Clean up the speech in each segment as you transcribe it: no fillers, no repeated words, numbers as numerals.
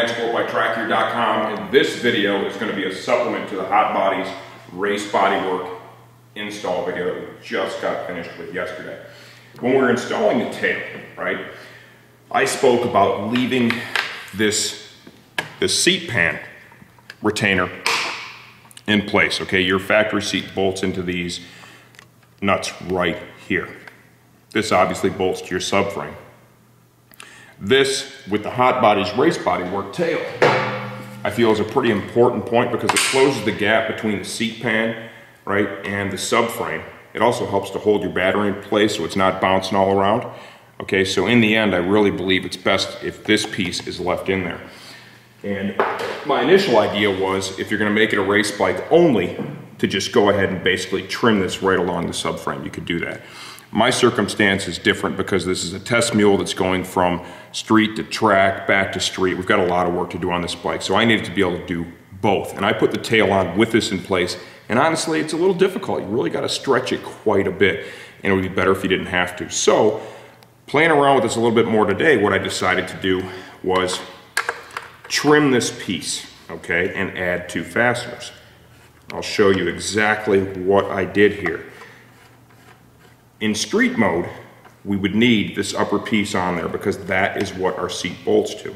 transportbytrackgear.com, and this video is going to be a supplement to the Hotbodies race bodywork install video that we just got finished with yesterday. When we were installing the tail, right, I spoke about leaving this seat pan retainer in place, okay? Your factory seat bolts into these nuts right here. This obviously bolts to your subframe. This, with the Hotbodies race bodywork tail, I feel is a pretty important point because it closes the gap between the seat pan, right, and the subframe. It also helps to hold your battery in place so it's not bouncing all around. Okay, so in the end, I really believe it's best if this piece is left in there. And my initial idea was, if you're gonna make it a race bike only, to just go ahead and basically trim this right along the subframe. You could do that. My circumstance is different because this is a test mule that's going from street to track, back to street. We've got a lot of work to do on this bike, so I needed to be able to do both. And I put the tail on with this in place, and honestly, it's a little difficult. You really gotta stretch it quite a bit, and it would be better if you didn't have to. So, playing around with this a little bit more today, what I decided to do was trim this piece, okay, and add 2 fasteners. I'll show you exactly what I did here. In street mode, we would need this upper piece on there because that is what our seat bolts to.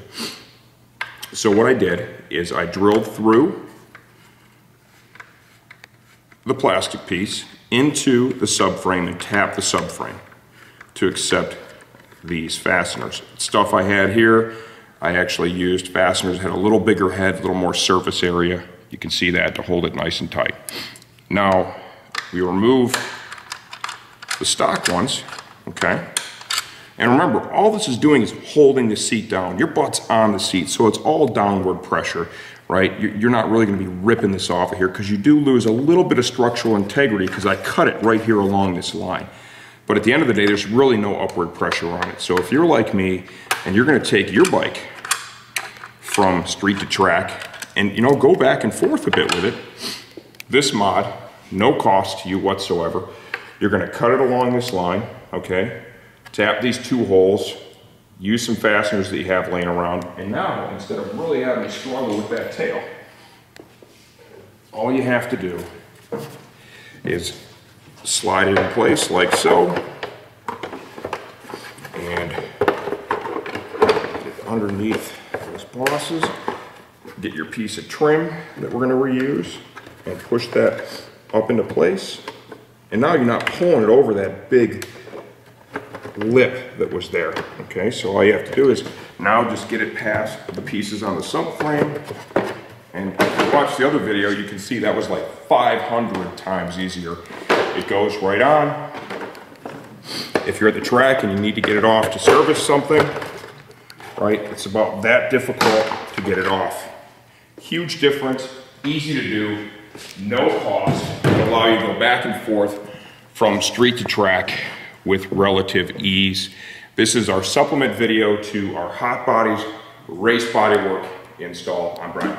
So what I did is I drilled through the plastic piece into the subframe and tapped the subframe to accept these fasteners. Stuff I had here, I actually used fasteners that had a little bigger head, a little more surface area. You can see that to hold it nice and tight. Now, we remove the stock ones, okay? And remember, all this is doing is holding the seat down. Your butt's on the seat, so it's all downward pressure, right? You're not really gonna be ripping this off of here because you do lose a little bit of structural integrity because I cut it right here along this line. But at the end of the day, there's really no upward pressure on it. So if you're like me and you're gonna take your bike from street to track and, you know, go back and forth a bit with it, this mod, no cost to you whatsoever. You're gonna cut it along this line, okay? Tap these 2 holes, use some fasteners that you have laying around, and now, instead of really having to struggle with that tail, all you have to do is slide it in place like so, and get underneath those bosses, get your piece of trim that we're gonna reuse, and push that up into place. And now you're not pulling it over that big lip that was there, okay? So all you have to do is now just get it past the pieces on the subframe. And if you watch the other video, you can see that was like 500 times easier. It goes right on. If you're at the track and you need to get it off to service something, right, it's about that difficult to get it off. Huge difference, easy to do, no cost, will allow you to go back and forth from street to track with relative ease. This is our supplement video to our Hotbodies race bodywork install on Brown.